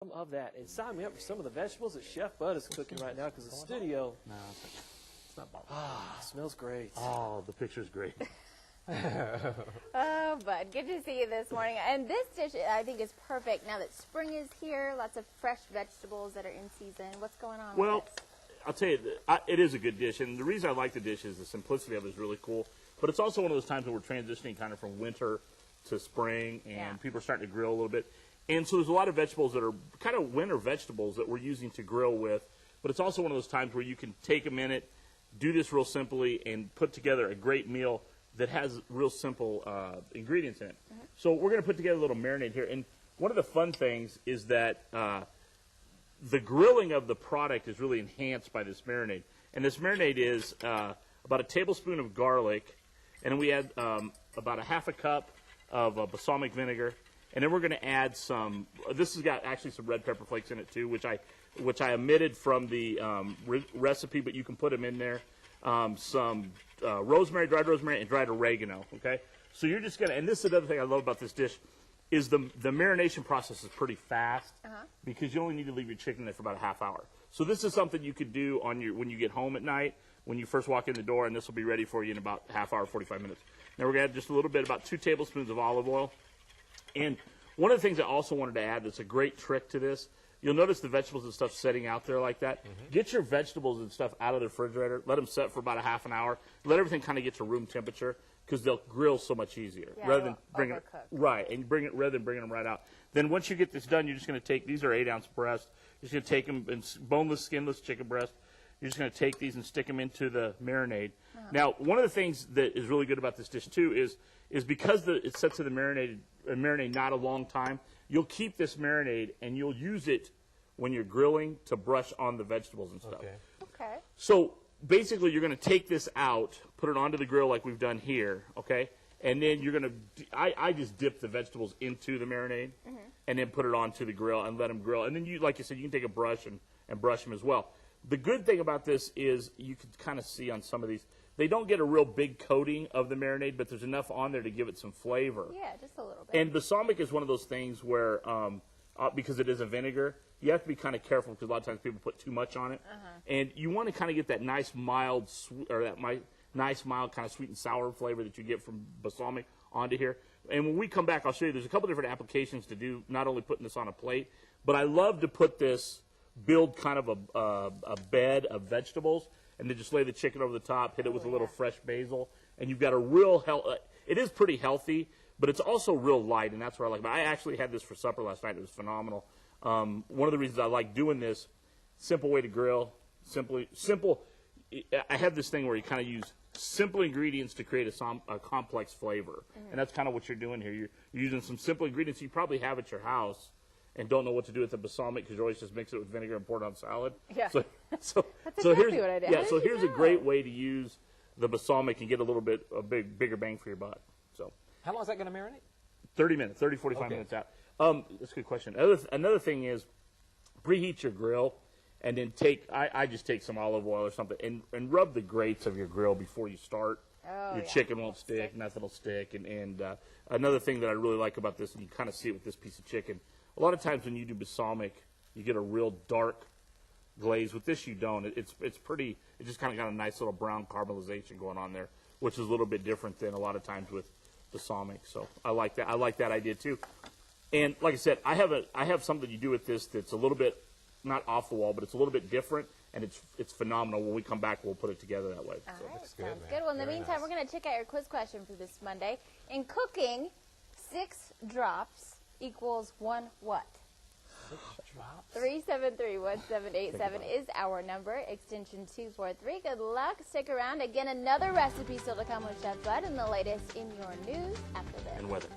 Of that, and sign me up for some of the vegetables that Chef Bud is cooking right now because the studio It's not balsamic. smells great. Oh, the picture's great. Oh, Bud, good to see you this morning. And this dish, I think, is perfect now that spring is here. Lots of fresh vegetables that are in season. What's going on Well, with this? I'll tell you, it is a good dish, and the reason I like the dish is the simplicity of it is really cool. But it's also one of those times when we're transitioning kind of from winter to spring, and people are starting to grill a little bit. And so there's a lot of vegetables that are kind of winter vegetables that we're using to grill with. But it's also one of those times where you can take a minute, do this real simply, and put together a great meal that has real simple ingredients in it. So we're going to put together a little marinade here. And one of the fun things is that the grilling of the product is really enhanced by this marinade. And this marinade is about a tablespoon of garlic, and then we add about a half a cup of balsamic vinegar. And then we're going to add some. This has got actually some red pepper flakes in it too, which I omitted from the recipe, but you can put them in there. Some rosemary, dried rosemary, and dried oregano. Okay, so you're just gonna. And this is another thing I love about this dish, is the marination process is pretty fast because you only need to leave your chicken there for about a half hour. So this is something you could do on when you get home at night when you first walk in the door, and this will be ready for you in about half hour, 45 minutes. Now we're gonna add just a little bit, about 2 tablespoons of olive oil. And one of the things I also wanted to add that's a great trick to this, you'll notice the vegetables and stuff setting out there like that. Get your vegetables and stuff out of the refrigerator. Let them set for about a half an hour. Let everything kind of get to room temperature because they'll grill so much easier rather than bringing it rather than bringing them right out. Then once you get this done, you're just going to take these are 8-ounce breasts. You're just going to take them and boneless, skinless chicken breast. You're just going to take these and stick them into the marinade. Now, one of the things that is really good about this dish too is because it sets in the marinade not a long time, you'll keep this marinade and you'll use it when you're grilling to brush on the vegetables and stuff. Okay. So basically you're going to take this out, put it onto the grill like we've done here, okay? And then you're going to, I just dip the vegetables into the marinade and then put it onto the grill and let them grill. And then you, like you said, you can take a brush and brush them as well. The good thing about this is you can kind of see on some of these, they don't get a real big coating of the marinade, but there's enough on there to give it some flavor. Yeah, just a little bit. And balsamic is one of those things where, because it is a vinegar, you have to be kind of careful because a lot of times people put too much on it. And you want to kind of get that nice mild, nice mild kind of sweet and sour flavor that you get from balsamic onto here. And when we come back, I'll show you there's a couple different applications to do, not only putting this on a plate, but I love to put this, build kind of a bed of vegetables, and then just lay the chicken over the top, hit it with a little fresh basil, and you've got a real it is pretty healthy, but it's also real light, and that's what I like. But I actually had this for supper last night. It was phenomenal. One of the reasons I like doing this, simple way to grill, simple. I have this thing where you kind of use simple ingredients to create a complex flavor, and that's kind of what you're doing here. You're using some simple ingredients you probably have at your house, and don't know what to do with the balsamic because you always just mix it with vinegar and pour it on salad. Yeah. So That's so exactly here's what I did. yeah. So here's a great way to use the balsamic and get a bigger bang for your buck. So How long is that going to marinate? 30 minutes, 45 minutes out. That's a good question. Another thing is preheat your grill and then I just take some olive oil or something and rub the grates of your grill before you start. Your chicken won't stick, nothing will stick. And another thing that I really like about this, and you kind of see it with this piece of chicken, a lot of times when you do balsamic, you get a real dark glaze. With this, you don't. It's pretty. It just kind of got a nice little brown caramelization going on there, which is a little bit different than a lot of times with balsamic. So I like that. I like that idea too. And like I said, I have something you do with this that's a little bit not off the wall, but it's a little bit different, and it's phenomenal. When we come back, we'll put it together that way. All So. right, Looks good, sounds man. good. Well, in the Very meantime, nice. we're going to check out your quiz question for this Monday. In cooking, 6 drops equals 1 what? 373-1787 is our number, extension 243. Good luck. Stick around. Again, another recipe still to come with Chef Bud and the latest in your news after this. And weather.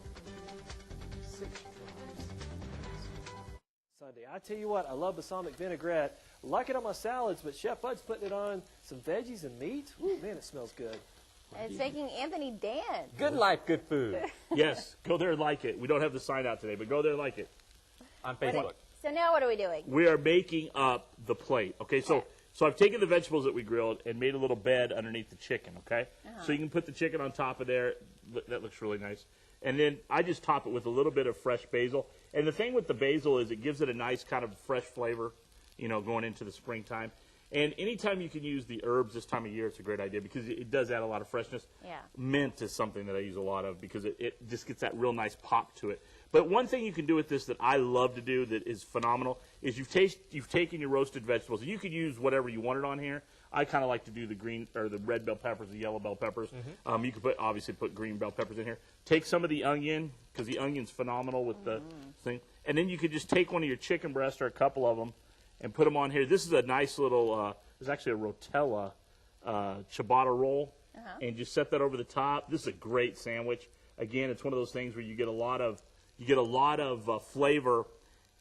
Sunday. I tell you what, I love balsamic vinaigrette. Like it on my salads, but Chef Bud's putting it on some veggies and meat. Ooh, man, it smells good. And it's making Anthony dance. Good life, good food. Yes, go there and like it. We don't have the sign out today, but go there and like it. On Facebook. So now what are we doing? We are making up the plate. Okay, so I've taken the vegetables that we grilled and made a little bed underneath the chicken. Okay, so you can put the chicken on top of there. That looks really nice. And then I just top it with a little bit of fresh basil. And the thing with the basil is it gives it a nice kind of fresh flavor, you know, going into the springtime. And anytime you can use the herbs this time of year, it's a great idea because it does add a lot of freshness. Yeah. Mint is something that I use a lot of because it just gets that real nice pop to it. But one thing you can do with this that I love to do that is phenomenal is you've taken your roasted vegetables, and you could use whatever you wanted on here. I kind of like to do the green or the red bell peppers, the yellow bell peppers. You could obviously put green bell peppers in here. Take some of the onion because the onion's phenomenal with the thing, and then you could just take one of your chicken breasts or a couple of them and put them on here. This is a nice little. There's actually a rotella ciabatta roll, and just set that over the top. This is a great sandwich. Again, it's one of those things where you get a lot of flavor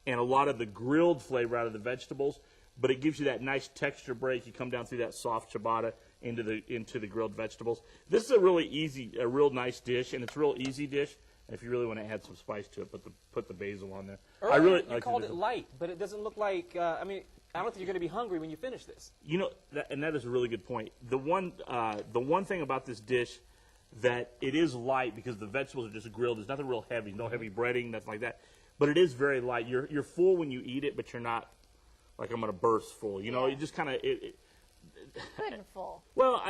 and a lot of the grilled flavor out of the vegetables, but it gives you that nice texture break. You come down through that soft ciabatta into the grilled vegetables. This is a real nice dish, and it's a real easy dish. And if you really want to add some spice to it, put the basil on there. Earlier, I really you like called it light, but it doesn't look like. I mean, I don't think you're going to be hungry when you finish this. You know, that is a really good point. The one thing about this dish that it is light because the vegetables are just grilled. There's nothing real heavy, no heavy breading, nothing like that. But it is very light. You're full when you eat it, but you're not like I'm going to burst full. You know, you just kind of Good and full. Well,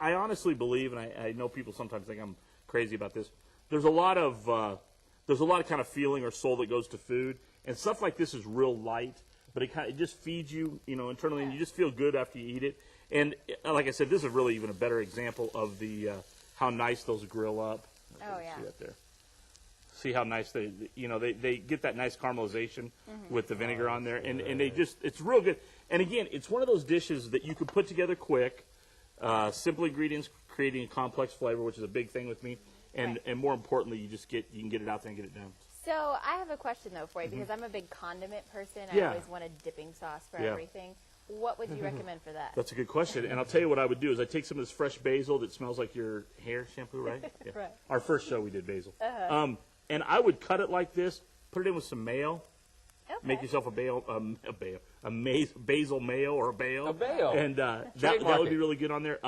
I honestly believe, and I know people sometimes think I'm crazy about this. There's a lot of kind of feeling or soul that goes to food, and stuff like this is real light, but it just feeds you, you know, internally, and you just feel good after you eat it. And like I said, this is really even a better example of the how nice those grill up. Oh yeah. See that there. See how nice they get that nice caramelization with the vinegar on there, and it's real good. And again, it's one of those dishes that you can put together quick, simple ingredients creating a complex flavor, which is a big thing with me. And more importantly, you can get it out there and get it done. So I have a question though for you because I'm a big condiment person. I Yeah. always want a dipping sauce for Yeah. everything. What would you recommend for that? That's a good question. And I'll tell you what I would do is I take some of this fresh basil that smells like your hair shampoo, right? Yeah. Right. Our first show we did basil. And I would cut it like this, put it in with some mayo. Okay. Make yourself a basil mayo or a bayo. A bayo. And that would be really good on there.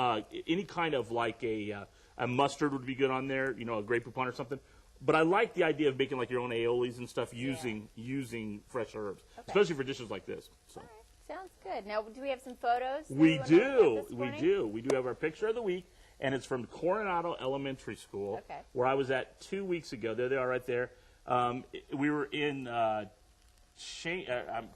Any kind of like a mustard would be good on there, you know, a Grey Poupon or something. But I like the idea of making like your own aiolis and stuff using fresh herbs, especially for dishes like this. So. All right. Sounds good. Now, do we have some photos? We do. We do have our picture of the week, and it's from Coronado Elementary School, where I was at 2 weeks ago. There they are right there. We were in I'm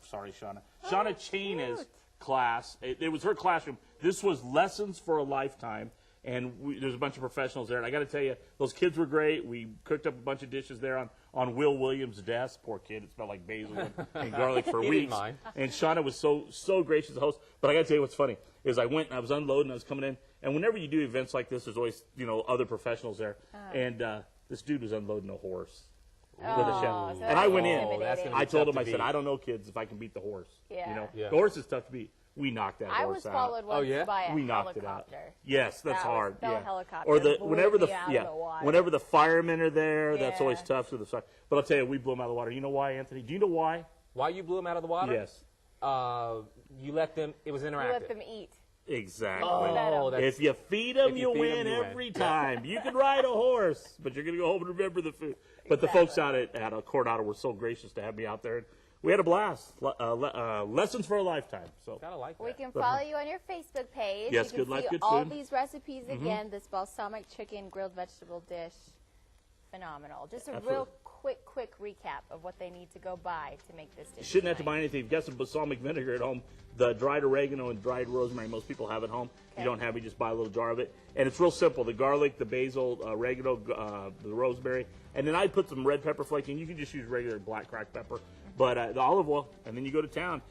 sorry, Shauna. Shauna Chaina's class. It was her classroom. This was Lessons for a Lifetime. And there's a bunch of professionals there. And I got to tell you, those kids were great. We cooked up a bunch of dishes there on Will Williams' desk. Poor kid. It smelled like basil and garlic for weeks. And Shauna was so gracious, the host. But I got to tell you what's funny is I went and I was unloading. I was coming in. And whenever you do events like this, there's always, you know, other professionals there. And this dude was unloading a horse with a chef. So and I went in. intimidating. I told him, I said, I don't know, kids, if I can beat the horse. Yeah. You know, Yeah. the horse is tough to beat. We knocked that I horse was out. followed once by a We knocked it out. helicopter. Yes, that's That was hard. the Yeah. helicopter Or blew whenever me out of the water. whenever the firemen are there, that's always Yeah. tough to the side. But I'll tell you, we blew them out of the water. You know why, Anthony? Do you know why? Why you blew them out of the water? Yes. You let them. It was interactive. You let them eat. Exactly. Oh, that's, If you feed them, if you you feed 'em, win you win. every time. You can ride a horse, but you're going to go home and remember the food. But the folks out at Coronado were so gracious to have me out there. We had a blast. Lessons for a lifetime. So gotta like that. We can follow you on your Facebook page. Yes, you Good can Life, see Good all Food. these recipes again. This balsamic chicken grilled vegetable dish, phenomenal. Just a real quick recap of what they need to go buy to make this dish. You shouldn't have to tonight. buy anything. You've got some balsamic vinegar at home. The dried oregano and dried rosemary most people have at home. If you don't have it, just buy a little jar of it. And it's real simple. The garlic, the basil, oregano, the rosemary. And then I put some red pepper flakes in. You can just use regular black cracked pepper. But the olive oil, and then you go to town.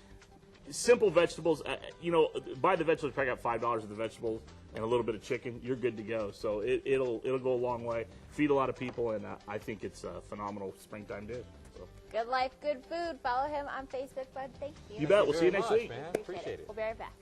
Simple vegetables. You know, buy the vegetables, pack out $5 of the vegetables and a little bit of chicken. You're good to go. So it'll go a long way. Feed a lot of people, and I think it's a phenomenal springtime dish. So. Good Life, Good Food. Follow him on Facebook, Bud. Thank you. You bet. We'll see you Very next much, week. Man. Appreciate it. We'll be right back.